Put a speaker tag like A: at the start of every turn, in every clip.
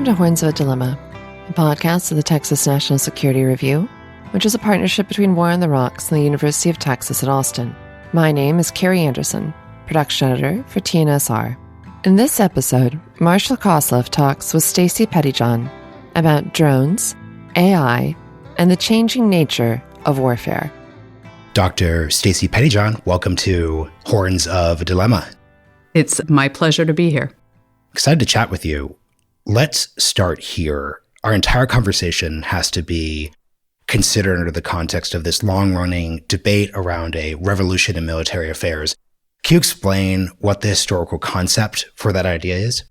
A: to Horns of a Dilemma, a podcast of the Texas National Security Review, which is a partnership between War on the Rocks and the University of Texas at Austin. My name is Carrie Anderson, production editor for TNSR. In this episode, Marshall Kosloff talks with Stacie Pettyjohn about drones, AI, and the changing nature of warfare.
B: Dr. Stacie Pettyjohn, welcome to Horns of a Dilemma.
C: It's my pleasure to be here.
B: Excited to chat with you. Let's start here. Our entire conversation has to be considered under the context of this long-running debate around a revolution in military affairs. Can you explain what the historical concept for that idea is?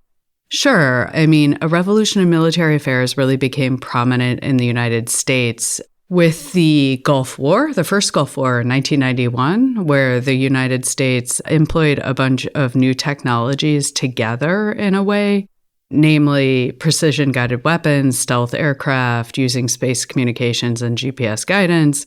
C: Sure. I mean, a revolution in military affairs really became prominent in the United States with the Gulf War, the first Gulf War in 1991, where the United States employed a bunch of new technologies together in a way, namely precision-guided weapons, stealth aircraft, using space communications and GPS guidance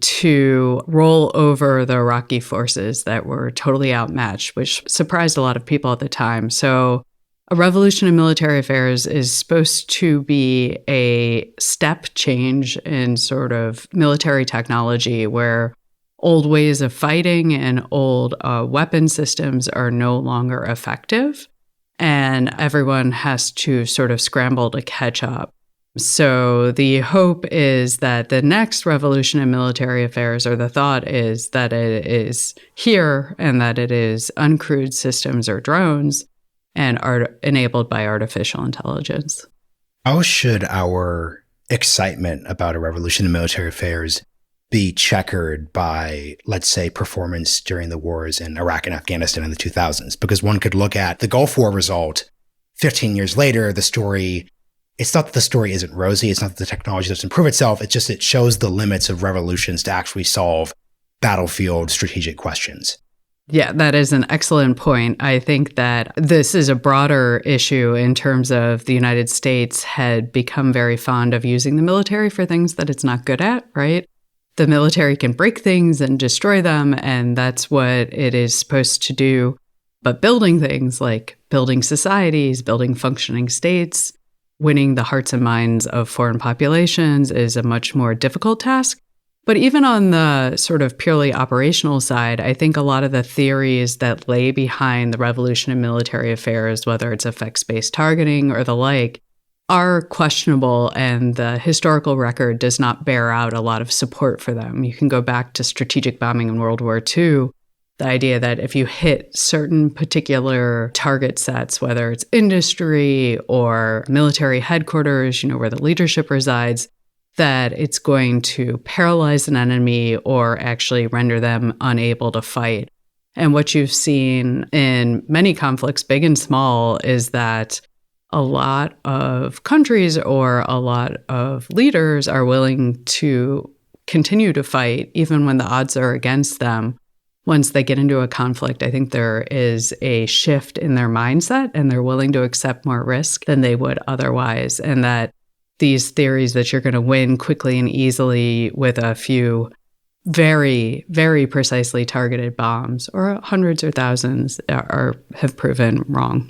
C: to roll over the Iraqi forces that were totally outmatched, which surprised a lot of people at the time. So a revolution in military affairs is supposed to be a step change in sort of military technology where old ways of fighting and old weapon systems are no longer effective, and everyone has to sort of scramble to catch up. So the hope is that the next revolution in military affairs, or the thought is that it is here and that it is uncrewed systems or drones and are enabled by artificial intelligence.
B: How should our excitement about a revolution in military affairs be checkered by, let's say, performance during the wars in Iraq and Afghanistan in the 2000s? Because one could look at the Gulf War result 15 years later, it's not that the story isn't rosy, it's not that the technology doesn't improve itself, it's just it shows the limits of revolutions to actually solve battlefield strategic questions.
C: Yeah, that is an excellent point. I think that this is a broader issue in terms of the United States had become very fond of using the military for things that it's not good at, right? The military can break things and destroy them, and that's what it is supposed to do. But building things like building societies, building functioning states, winning the hearts and minds of foreign populations is a much more difficult task. But even on the sort of purely operational side, I think a lot of the theories that lay behind the revolution in military affairs, whether it's effects-based targeting or the like, are questionable, and the historical record does not bear out a lot of support for them. You can go back to strategic bombing in World War II, the idea that if you hit certain particular target sets, whether it's industry or military headquarters, where the leadership resides, that it's going to paralyze an enemy or actually render them unable to fight. And what you've seen in many conflicts, big and small, is that a lot of countries or a lot of leaders are willing to continue to fight even when the odds are against them. Once they get into a conflict, I think there is a shift in their mindset and they're willing to accept more risk than they would otherwise. And that these theories that you're going to win quickly and easily with a few very, very precisely targeted bombs or hundreds or thousands have proven wrong.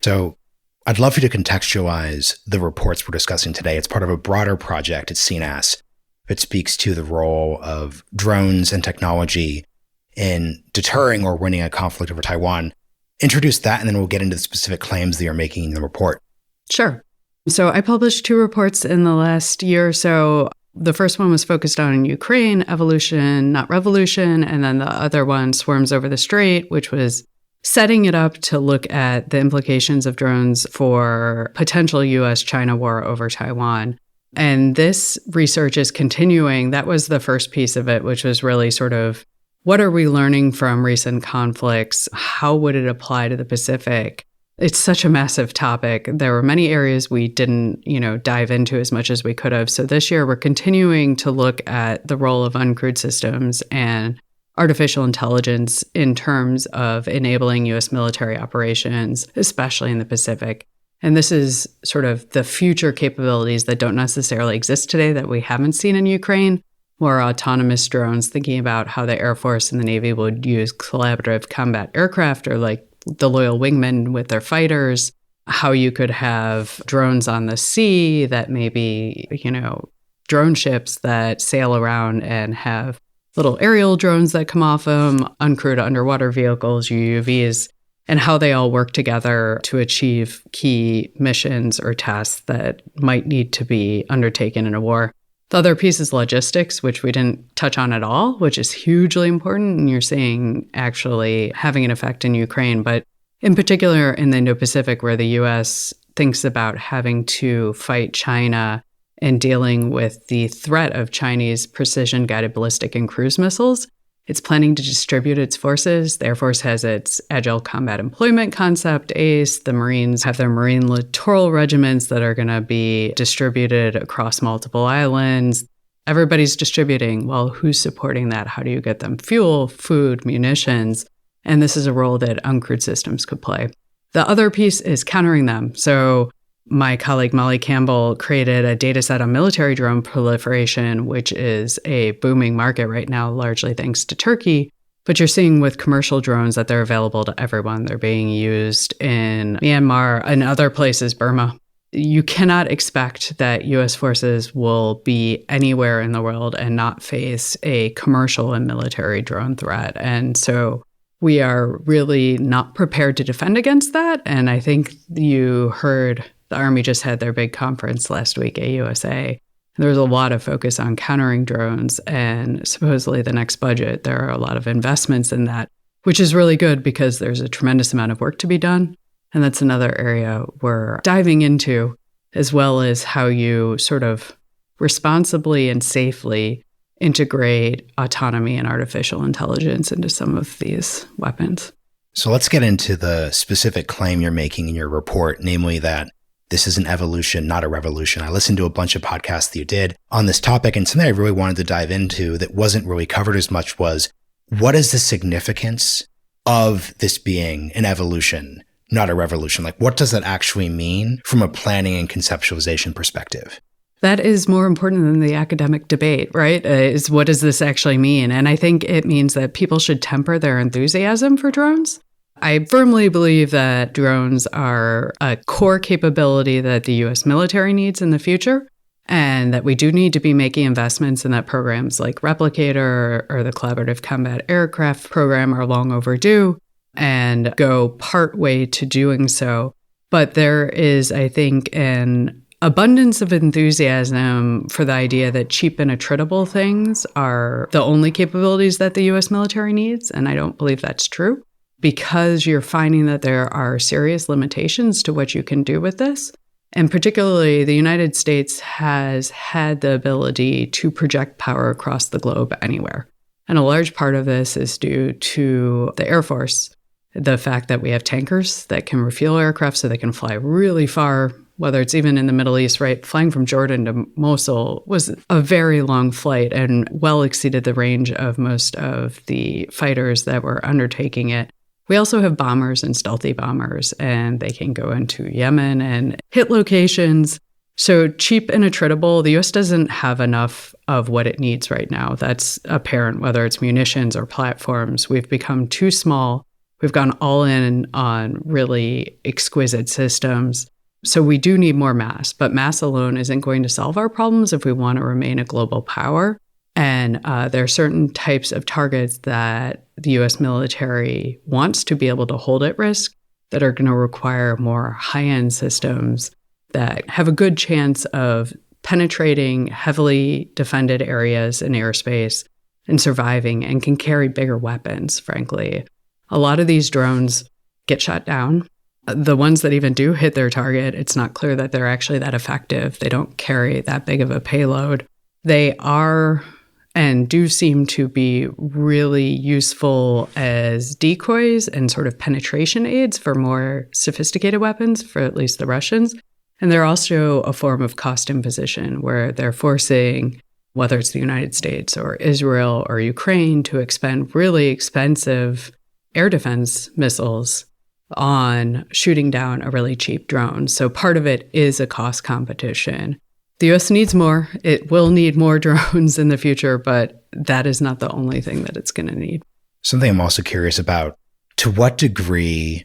B: So I'd love for you to contextualize the reports we're discussing today. It's part of a broader project at CNAS. It speaks to the role of drones and technology in deterring or winning a conflict over Taiwan. Introduce that, and then we'll get into the specific claims that you're making in the report.
C: Sure. So I published 2 reports in the last year or so. The first one was focused on Ukraine, evolution, not revolution. And then the other one, Swarms Over the Strait, which was setting it up to look at the implications of drones for potential US-China war over Taiwan. And this research is continuing. That was the first piece of it, which was really sort of, what are we learning from recent conflicts? How would it apply to the Pacific? It's such a massive topic. There were many areas we didn't, dive into as much as we could have. So this year, we're continuing to look at the role of uncrewed systems and artificial intelligence in terms of enabling U.S. military operations, especially in the Pacific. And this is sort of the future capabilities that don't necessarily exist today that we haven't seen in Ukraine, more autonomous drones, thinking about how the Air Force and the Navy would use collaborative combat aircraft or like the loyal wingmen with their fighters how you could have drones on the sea that maybe, drone ships that sail around and have little aerial drones that come off them, uncrewed underwater vehicles, UUVs, and how they all work together to achieve key missions or tasks that might need to be undertaken in a war. The other piece is logistics, which we didn't touch on at all, which is hugely important. And you're seeing actually having an effect in Ukraine, but in particular in the Indo-Pacific, where the U.S. thinks about having to fight China and dealing with the threat of Chinese precision-guided ballistic and cruise missiles. It's planning to distribute its forces. The Air Force has its Agile Combat Employment concept, ACE. The Marines have their Marine Littoral Regiments that are going to be distributed across multiple islands. Everybody's distributing. Well, who's supporting that? How do you get them fuel, food, munitions? And this is a role that uncrewed systems could play. The other piece is countering them. So my colleague Molly Campbell created a data set on military drone proliferation, which is a booming market right now, largely thanks to Turkey. But you're seeing with commercial drones that they're available to everyone. They're being used in Myanmar and other places, Burma. You cannot expect that U.S. forces will be anywhere in the world and not face a commercial and military drone threat. And so we are really not prepared to defend against that. And I think you heard the Army just had their big conference last week, AUSA. There was a lot of focus on countering drones, and supposedly the next budget, there are a lot of investments in that, which is really good because there's a tremendous amount of work to be done. And that's another area we're diving into, as well as how you sort of responsibly and safely integrate autonomy and artificial intelligence into some of these weapons.
B: So let's get into the specific claim you're making in your report, namely that this is an evolution, not a revolution. I listened to a bunch of podcasts that you did on this topic, and something I really wanted to dive into that wasn't really covered as much was, what is the significance of this being an evolution, not a revolution? Like, what does that actually mean from a planning and conceptualization perspective?
C: That is more important than the academic debate, right? Is what does this actually mean? And I think it means that people should temper their enthusiasm for drones. I firmly believe that drones are a core capability that the U.S. military needs in the future, and that we do need to be making investments in that. Programs like Replicator or the Collaborative Combat Aircraft program are long overdue and go part way to doing so. But there is, I think, an abundance of enthusiasm for the idea that cheap and attritable things are the only capabilities that the U.S. military needs, and I don't believe that's true. Because you're finding that there are serious limitations to what you can do with this. And particularly, the United States has had the ability to project power across the globe anywhere. And a large part of this is due to the Air Force. The fact that we have tankers that can refuel aircraft so they can fly really far, whether it's even in the Middle East, right? Flying from Jordan to Mosul was a very long flight and well exceeded the range of most of the fighters that were undertaking it. We also have bombers and stealthy bombers, and they can go into Yemen and hit locations. So cheap and attritable, the U.S. doesn't have enough of what it needs right now. That's apparent, whether it's munitions or platforms. We've become too small. We've gone all in on really exquisite systems. So we do need more mass, but mass alone isn't going to solve our problems if we want to remain a global power. And there are certain types of targets that the U.S. military wants to be able to hold at risk that are going to require more high-end systems that have a good chance of penetrating heavily defended areas in airspace and surviving and can carry bigger weapons, frankly. A lot of these drones get shot down. The ones that even do hit their target, it's not clear that they're actually that effective. They don't carry that big of a payload. They are and do seem to be really useful as decoys and sort of penetration aids for more sophisticated weapons, for at least the Russians. And they're also a form of cost imposition where they're forcing, whether it's the United States or Israel or Ukraine, to expend really expensive air defense missiles on shooting down a really cheap drone. So part of it is a cost competition. The U.S. needs more. It will need more drones in the future, but that is not the only thing that it's going to need.
B: Something I'm also curious about, to what degree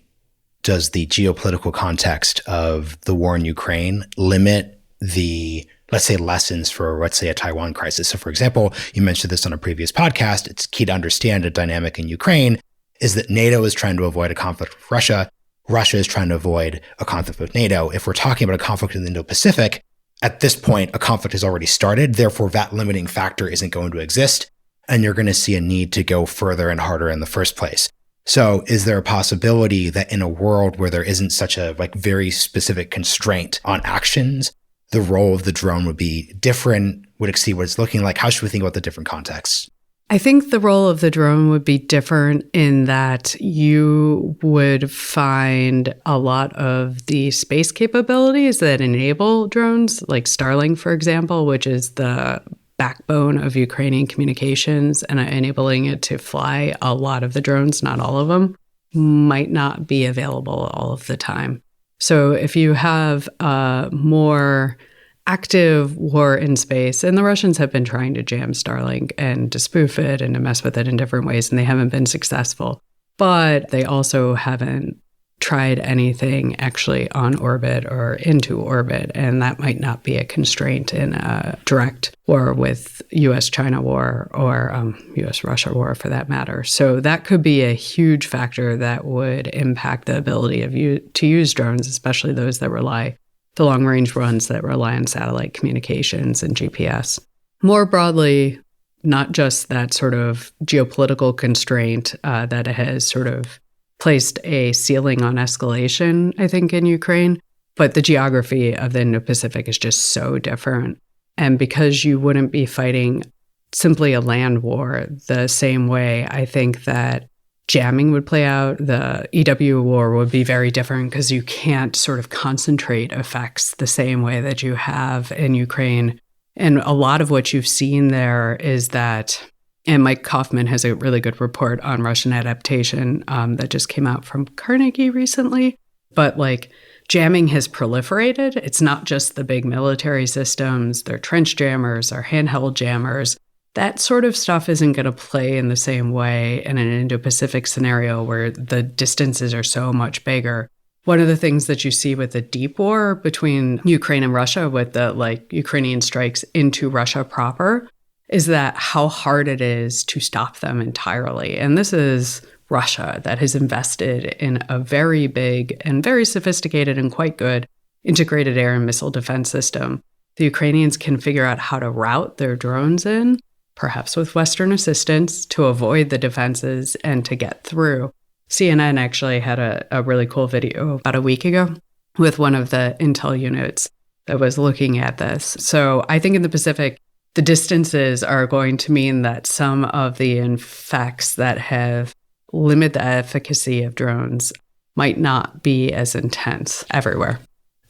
B: does the geopolitical context of the war in Ukraine limit the, let's say, lessons for, let's say, a Taiwan crisis? So, for example, you mentioned this on a previous podcast. It's key to understand a dynamic in Ukraine is that NATO is trying to avoid a conflict with Russia. Russia is trying to avoid a conflict with NATO. If we're talking about a conflict in the Indo-Pacific, at this point, a conflict has already started. Therefore, that limiting factor isn't going to exist. And you're going to see a need to go further and harder in the first place. So is there a possibility that in a world where there isn't such a very specific constraint on actions, the role of the drone would be different, would exceed what it's looking like? How should we think about the different contexts?
C: I think the role of the drone would be different in that you would find a lot of the space capabilities that enable drones, like Starlink, for example, which is the backbone of Ukrainian communications and enabling it to fly. A lot of the drones, not all of them, might not be available all of the time. So if you have a more active war in space, and the Russians have been trying to jam Starlink and to spoof it and to mess with it in different ways, and they haven't been successful. But they also haven't tried anything actually on orbit or into orbit, and that might not be a constraint in a direct war with U.S.-China war or U.S.-Russia war for that matter. So that could be a huge factor that would impact the ability of you to use drones, especially those that rely the long-range ones that rely on satellite communications and GPS. More broadly, not just that sort of geopolitical constraint that has sort of placed a ceiling on escalation, I think, in Ukraine, but the geography of the Indo-Pacific is just so different. And because you wouldn't be fighting simply a land war the same way, I think that jamming would play out. The EW war would be very different because you can't sort of concentrate effects the same way that you have in Ukraine. And a lot of what you've seen there is that, and Mike Kaufman has a really good report on Russian adaptation that just came out from Carnegie recently. But jamming has proliferated. It's not just the big military systems, they're trench jammers or handheld jammers. That sort of stuff isn't going to play in the same way in an Indo-Pacific scenario where the distances are so much bigger. One of the things that you see with the deep war between Ukraine and Russia, with the Ukrainian strikes into Russia proper, is that how hard it is to stop them entirely. And this is Russia that has invested in a very big and very sophisticated and quite good integrated air and missile defense system. The Ukrainians can figure out how to route their drones in, perhaps with Western assistance, to avoid the defenses and to get through. CNN actually had a really cool video about a week ago with one of the intel units that was looking at this. So I think in the Pacific, the distances are going to mean that some of the effects that have limited the efficacy of drones might not be as intense everywhere.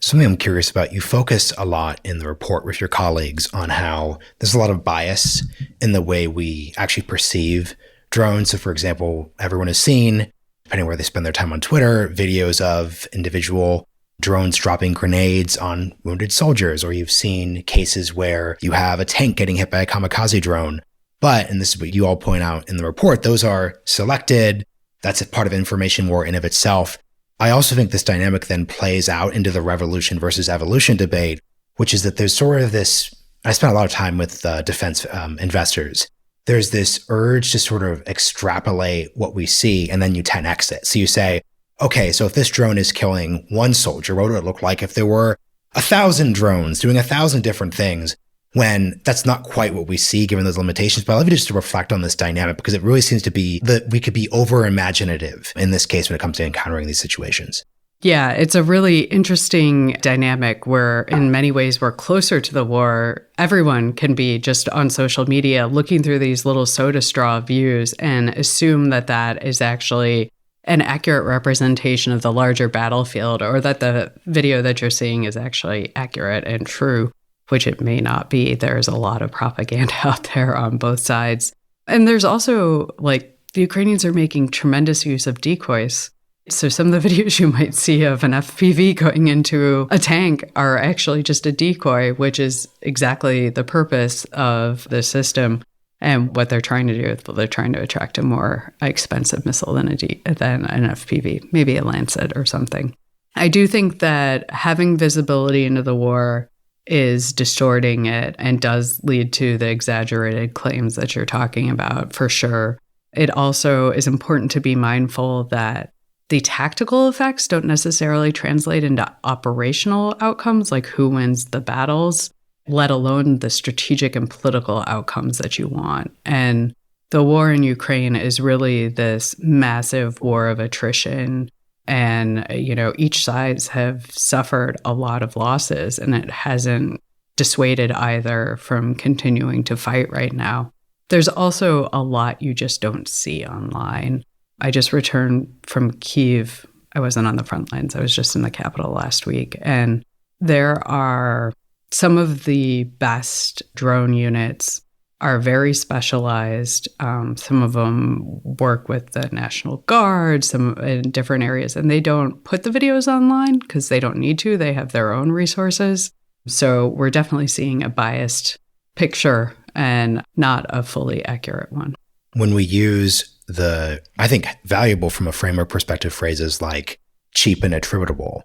B: Something I'm curious about, you focus a lot in the report with your colleagues on how there's a lot of bias in the way we actually perceive drones. So for example, everyone has seen, depending where they spend their time on Twitter, videos of individual drones dropping grenades on wounded soldiers, or you've seen cases where you have a tank getting hit by a kamikaze drone. But, and this is what you all point out in the report, those are selected. That's a part of information war in of itself. I also think this dynamic then plays out into the revolution versus evolution debate, which is that there's sort of this, I spent a lot of time with defense investors. There's this urge to sort of extrapolate what we see and then you 10x it. So you say, okay, so if this drone is killing one soldier, what would it look like if there were 1,000 drones doing 1,000 different things? When that's not quite what we see given those limitations. But I'd love you just to reflect on this dynamic because it really seems to be that we could be over imaginative in this case when it comes to encountering these situations.
C: Yeah, it's a really interesting dynamic where in many ways we're closer to the war. Everyone can be just on social media looking through these little soda straw views and assume that that is actually an accurate representation of the larger battlefield, or that the video that you're seeing is actually accurate and true, which it may not be. There's a lot of propaganda out there on both sides. And there's also, the Ukrainians are making tremendous use of decoys. So some of the videos you might see of an FPV going into a tank are actually just a decoy, which is exactly the purpose of the system. And what they're trying to do is they're trying to attract a more expensive missile than an FPV, maybe a Lancet or something. I do think that having visibility into the war is distorting it and does lead to the exaggerated claims that you're talking about, for sure. It also is important to be mindful that the tactical effects don't necessarily translate into operational outcomes, like who wins the battles, let alone the strategic and political outcomes that you want. And the war in Ukraine is really this massive war of attrition. And, each sides have suffered a lot of losses, and it hasn't dissuaded either from continuing to fight right now. There's also a lot you just don't see online. I just returned from Kyiv. I wasn't on the front lines. I was just in the capital last week. And there are some of the best drone units are very specialized. Some of them work with the National Guard, some in different areas, and they don't put the videos online because they don't need to. They have their own resources. So we're definitely seeing a biased picture and not a fully accurate one.
B: When we use I think valuable from a framework perspective, phrases like cheap and attributable,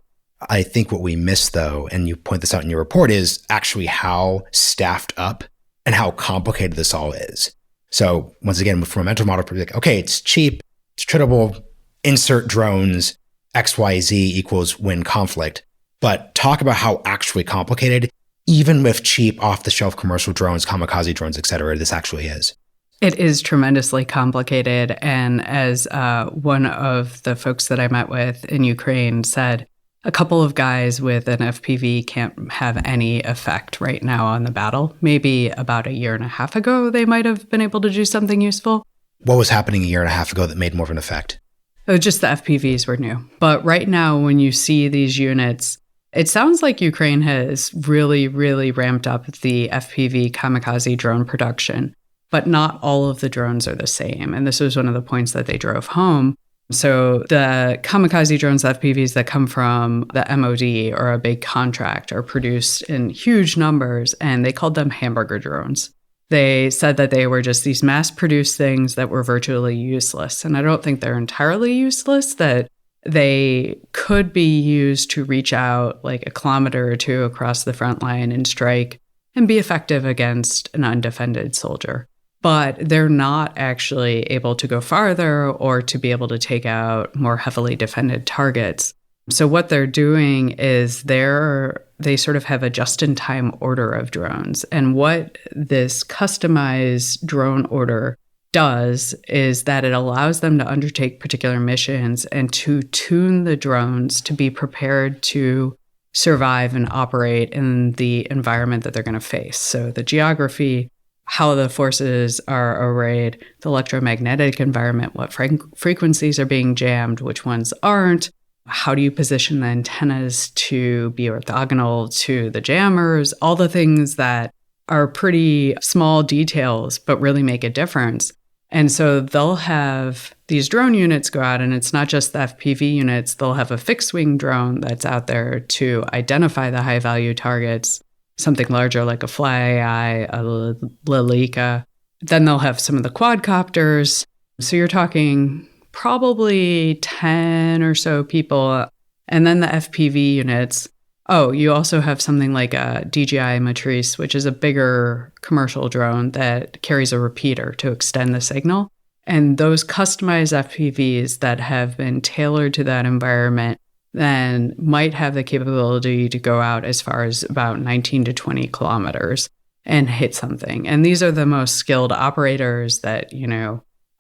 B: I think what we miss, though, and you point this out in your report, is actually how staffed up and how complicated this all is. So once again, from a mental model perspective, okay, it's cheap, it's attributable, insert drones, XYZ equals win conflict. But talk about how actually complicated, even with cheap off-the-shelf commercial drones, kamikaze drones, et cetera, this actually is.
C: It is tremendously complicated. And as one of the folks that I met with in Ukraine said, a couple of guys with an FPV can't have any effect right now on the battle. Maybe about a year and a half ago, they might have been able to do something useful.
B: What was happening a year and a half ago that made more of an effect?
C: Just the FPVs were new. But right now, when you see these units, it sounds like Ukraine has really, really ramped up the FPV kamikaze drone production. But not all of the drones are the same. And this was one of the points that they drove home. So the kamikaze drones, FPVs that come from the MOD or a big contract are produced in huge numbers, and they called them hamburger drones. They said that they were just these mass-produced things that were virtually useless. And I don't think they're entirely useless, that they could be used to reach out like a kilometer or two across the front line and strike and be effective against an undefended soldier. But they're not actually able to go farther or to be able to take out more heavily defended targets. So what they're doing is they sort of have a just-in-time order of drones. And what this customized drone order does is that it allows them to undertake particular missions and to tune the drones to be prepared to survive and operate in the environment that they're going to face. So the geography, how the forces are arrayed, the electromagnetic environment, what frequencies are being jammed, which ones aren't, how do you position the antennas to be orthogonal to the jammers, all the things that are pretty small details but really make a difference. And so they'll have these drone units go out, and it's not just the FPV units, they'll have a fixed-wing drone that's out there to identify the high-value targets, something larger like a FlyAI, a Lelica. Then they'll have some of the quadcopters. So you're talking probably 10 or so people. And then the FPV units. Oh, you also have something like a DJI Matrice, which is a bigger commercial drone that carries a repeater to extend the signal. And those customized FPVs that have been tailored to that environment then might have the capability to go out as far as about 19 to 20 kilometers and hit something. And these are the most skilled operators that,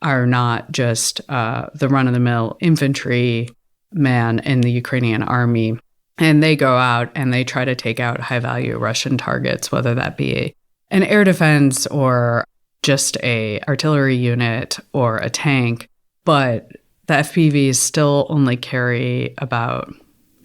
C: are not just the run-of-the-mill infantry man in the Ukrainian army. And they go out and they try to take out high-value Russian targets, whether that be an air defense or just a artillery unit or a tank. But the FPVs still only carry about,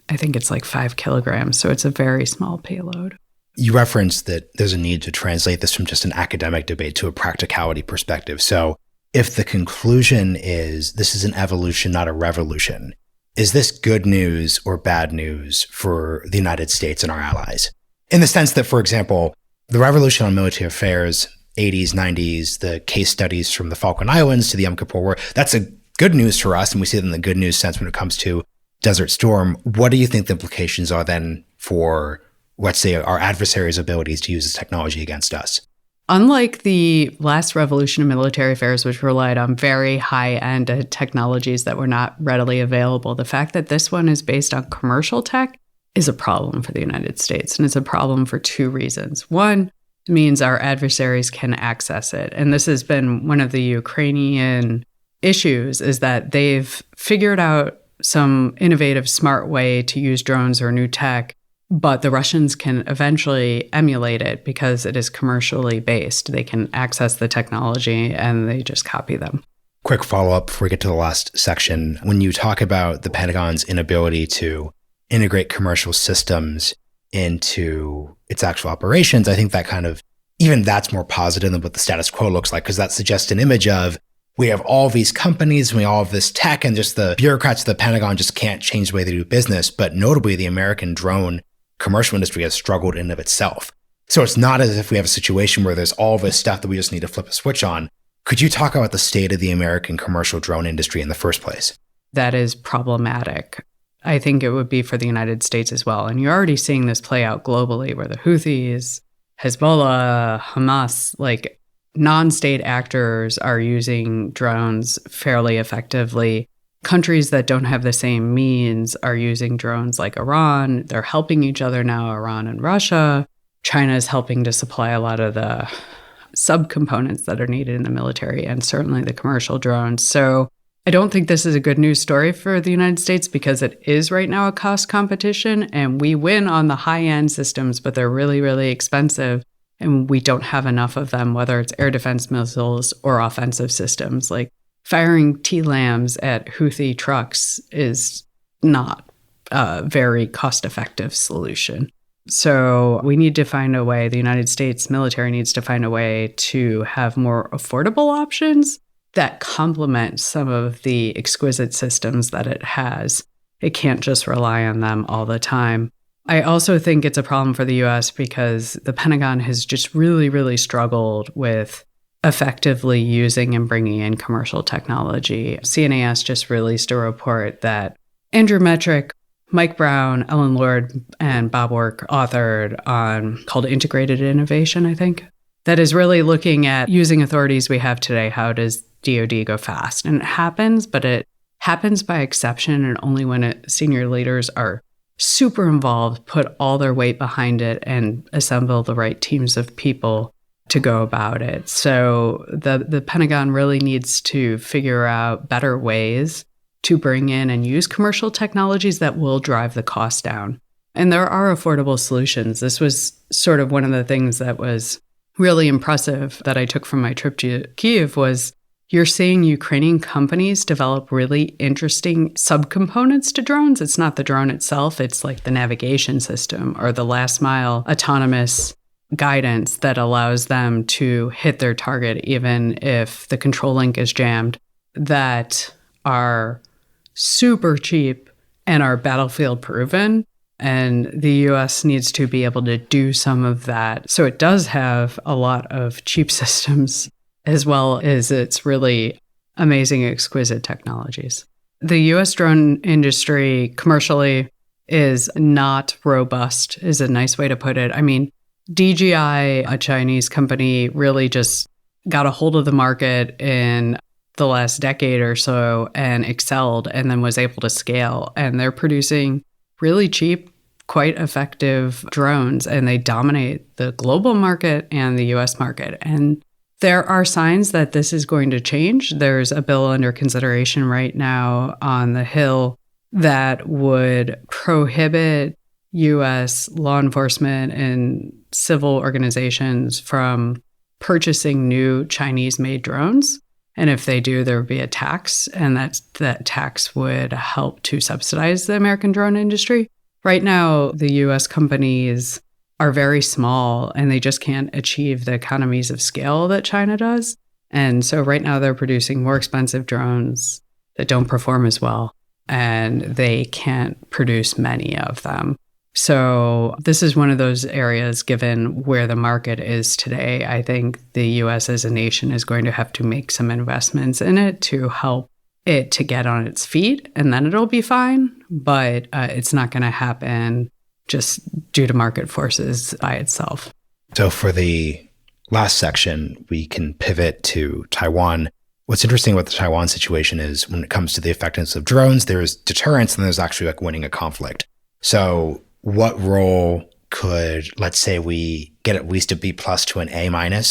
C: I think it's like 5 kilograms. So it's a very small payload.
B: You referenced that there's a need to translate this from just an academic debate to a practicality perspective. So if the conclusion is this is an evolution, not a revolution, is this good news or bad news for the United States and our allies? In the sense that, for example, the revolution on military affairs 80s, 90s, the case studies from the Falkland Islands to the Yom Kippur War. That's a good news for us, and we see it in the good news sense when it comes to Desert Storm. What do you think the implications are then for, let's say, our adversaries' abilities to use this technology against us?
C: Unlike the last revolution in military affairs, which relied on very high-end technologies that were not readily available, the fact that this one is based on commercial tech is a problem for the United States. And it's a problem for two reasons. One, it means our adversaries can access it. And this has been one of the Ukrainian issues, is that they've figured out some innovative, smart way to use drones or new tech, but the Russians can eventually emulate it because it is commercially based. They can access the technology and they just copy them.
B: Quick follow-up before we get to the last section. When you talk about the Pentagon's inability to integrate commercial systems into its actual operations, I think that kind of, even that's more positive than what the status quo looks like, because that suggests an image of, we have all these companies, we all have this tech, and just the bureaucrats of the Pentagon just can't change the way they do business. But notably, the American drone commercial industry has struggled in and of itself. So it's not as if we have a situation where there's all this stuff that we just need to flip a switch on. Could you talk about the state of the American commercial drone industry in the first place?
C: That is problematic. I think it would be for the United States as well. And you're already seeing this play out globally, where the Houthis, Hezbollah, Hamas, like non-state actors are using drones fairly effectively. Countries that don't have the same means are using drones, like Iran. They're helping each other now, Iran and Russia. China is helping to supply a lot of the subcomponents that are needed in the military, and certainly the commercial drones. So I don't think this is a good news story for the United States, because it is right now a cost competition, and we win on the high-end systems, but they're really, really expensive, and we don't have enough of them, whether it's air defense missiles or offensive systems. Like firing TLAMs at Houthi trucks is not a very cost-effective solution. So we need to find a way, the United States military needs to find a way to have more affordable options that complement some of the exquisite systems that it has. It can't just rely on them all the time. I also think it's a problem for the U.S. because the Pentagon has just really, really struggled with effectively using and bringing in commercial technology. CNAS just released a report that Andrew Metrick, Mike Brown, Ellen Lord, and Bob Work authored on, called Integrated Innovation, I think, that is really looking at using authorities we have today. How does DoD go fast? And it happens, but it happens by exception, and only when senior leaders are super involved, put all their weight behind it, and assemble the right teams of people to go about it. So the Pentagon really needs to figure out better ways to bring in and use commercial technologies that will drive the cost down. And there are affordable solutions. This was sort of one of the things that was really impressive that I took from my trip to Kyiv was you're seeing Ukrainian companies develop really interesting subcomponents to drones. It's not the drone itself. It's like the navigation system or the last mile autonomous guidance that allows them to hit their target even if the control link is jammed, that are super cheap and are battlefield proven. And the U.S. needs to be able to do some of that. So it does have a lot of cheap systems as well as its really amazing, exquisite technologies. The U.S. drone industry commercially is not robust, is a nice way to put it. I mean, DJI, a Chinese company, really just got a hold of the market in the last decade or so and excelled, and then was able to scale. And they're producing really cheap, quite effective drones, and they dominate the global market and the US market. And there are signs that this is going to change. There's a bill under consideration right now on the Hill that would prohibit US law enforcement and civil organizations from purchasing new Chinese-made drones. And if they do, there would be a tax, and that tax would help to subsidize the American drone industry. Right now, the U.S. companies are very small, and they just can't achieve the economies of scale that China does. And so right now, they're producing more expensive drones that don't perform as well, and they can't produce many of them. So this is one of those areas, given where the market is today, I think the U.S. as a nation is going to have to make some investments in it to help it to get on its feet, and then it'll be fine. But it's not going to happen just due to market forces by itself.
B: So for the last section, we can pivot to Taiwan. What's interesting about the Taiwan situation is when it comes to the effectiveness of drones, there's deterrence and there's actually like winning a conflict. So what role could, let's say we get at least a B+ to an A-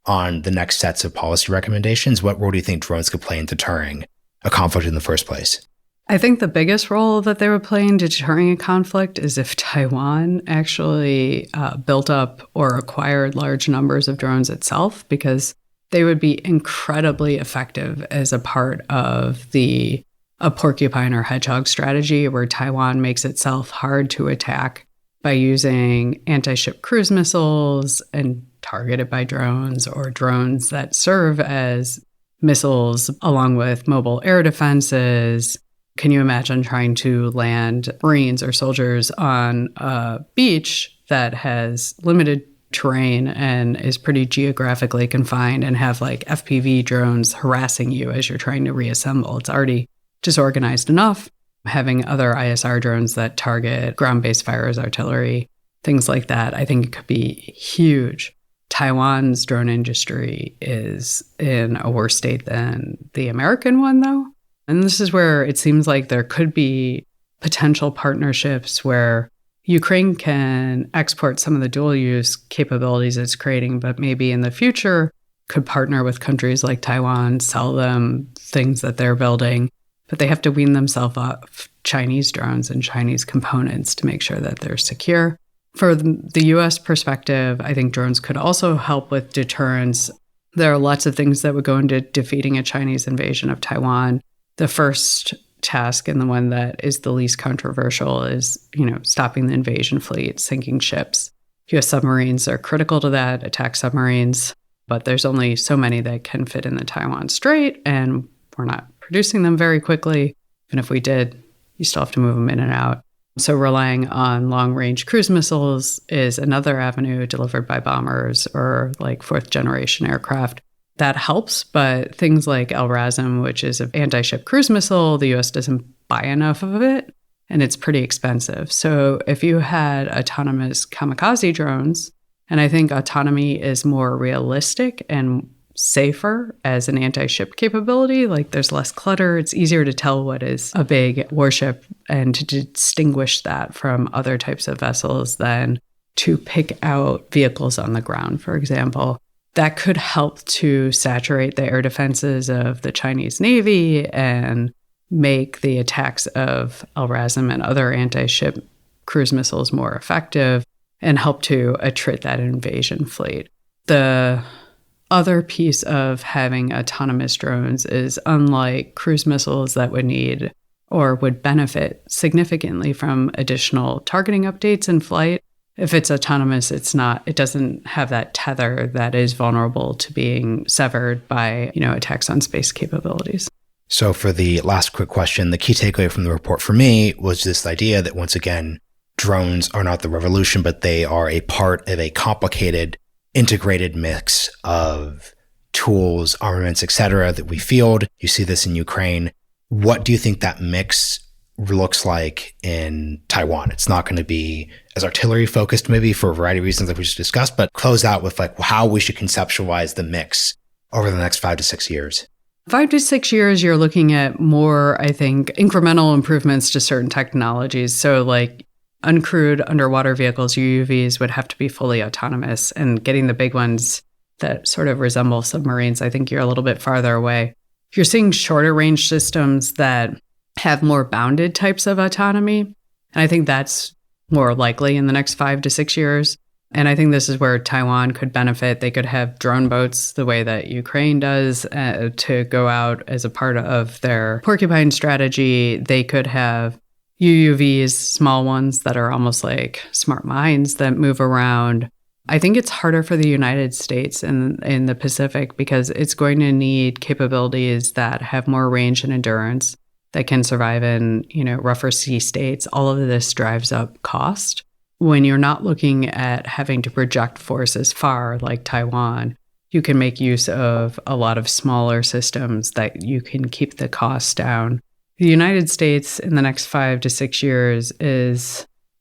B: on the next sets of policy recommendations? What role do you think drones could play in deterring a conflict in the first place?
C: I think the biggest role that they would play in deterring a conflict is if Taiwan actually built up or acquired large numbers of drones itself, because they would be incredibly effective as a part of a porcupine or hedgehog strategy, where Taiwan makes itself hard to attack by using anti-ship cruise missiles and targeted by drones, or drones that serve as missiles along with mobile air defenses. Can you imagine trying to land Marines or soldiers on a beach that has limited terrain and is pretty geographically confined and have like FPV drones harassing you as you're trying to reassemble? It's already disorganized enough. Having other ISR drones that target ground-based fires, artillery, things like that, I think it could be huge. Taiwan's drone industry is in a worse state than the American one, though. And this is where it seems like there could be potential partnerships where Ukraine can export some of the dual-use capabilities it's creating, but maybe in the future could partner with countries like Taiwan, sell them things that they're building, but they have to wean themselves off Chinese drones and Chinese components to make sure that they're secure. For the U.S. perspective, I think drones could also help with deterrence. There are lots of things that would go into defeating a Chinese invasion of Taiwan. The first task, and the one that is the least controversial, is, stopping the invasion fleet, sinking ships. U.S. submarines are critical to that, attack submarines, but there's only so many that can fit in the Taiwan Strait, and we're not producing them very quickly. And if we did, you still have to move them in and out. So relying on long-range cruise missiles is another avenue, delivered by bombers or like fourth-generation aircraft. That helps, but things like LRASM, which is an anti-ship cruise missile, the U.S. doesn't buy enough of it, and it's pretty expensive. So if you had autonomous kamikaze drones, and I think autonomy is more realistic and safer as an anti-ship capability, like there's less clutter, it's easier to tell what is a big warship and to distinguish that from other types of vessels than to pick out vehicles on the ground, for example. That could help to saturate the air defenses of the Chinese Navy and make the attacks of LRASM and other anti-ship cruise missiles more effective and help to attrit that invasion fleet. The other piece of having autonomous drones is, unlike cruise missiles that would need or would benefit significantly from additional targeting updates in flight, if it's autonomous, it doesn't have that tether that is vulnerable to being severed by, attacks on space capabilities.
B: So for the last quick question, the key takeaway from the report for me was this idea that, once again, drones are not the revolution, but they are a part of a complicated, integrated mix of tools, armaments, etc., that we field. You see this in Ukraine. What do you think that mix looks like in Taiwan? It's not going to be as artillery focused, maybe, for a variety of reasons that we just discussed, but close out with like how we should conceptualize the mix over the next 5 to 6 years.
C: 5 to 6 years, you're looking at more, I think, incremental improvements to certain technologies. So like uncrewed underwater vehicles, UUVs, would have to be fully autonomous, and getting the big ones that sort of resemble submarines, I think you're a little bit farther away. You're seeing shorter range systems that have more bounded types of autonomy. And I think that's more likely in the next 5 to 6 years. And I think this is where Taiwan could benefit. They could have drone boats the way that Ukraine does to go out as a part of their porcupine strategy. They could have UUVs, small ones that are almost like smart mines that move around. I think it's harder for the United States in the Pacific because it's going to need capabilities that have more range and endurance. that can survive in, rougher sea states. All of this drives up cost. When you're not looking at having to project forces far, like Taiwan, you can make use of a lot of smaller systems that you can keep the costs down. The United States in the next 5 to 6 years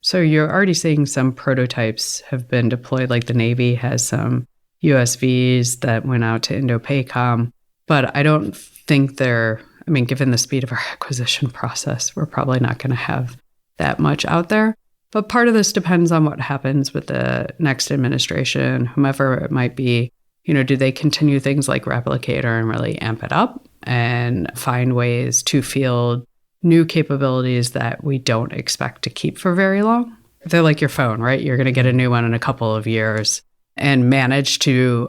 C: so you're already seeing some prototypes have been deployed, like the Navy has some USVs that went out to Indo-PACOM, but I don't think given the speed of our acquisition process, we're probably not going to have that much out there. But part of this depends on what happens with the next administration, whomever it might be. Do they continue things like Replicator and really amp it up and find ways to field new capabilities that we don't expect to keep for very long? They're like your phone, right? You're going to get a new one in a couple of years and manage to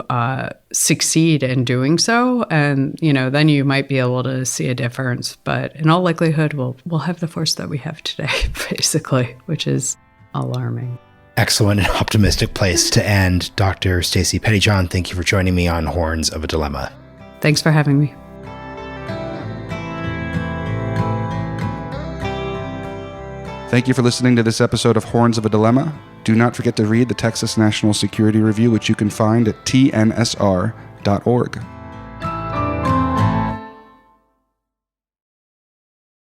C: succeed in doing so. And, then you might be able to see a difference. But in all likelihood, we'll have the force that we have today, basically, which is alarming.
B: Excellent and optimistic place to end. Dr. Stacie Pettyjohn, thank you for joining me on Horns of a Dilemma.
C: Thanks for having me.
D: Thank you for listening to this episode of Horns of a Dilemma. Do not forget to read the Texas National Security Review, which you can find at tnsr.org.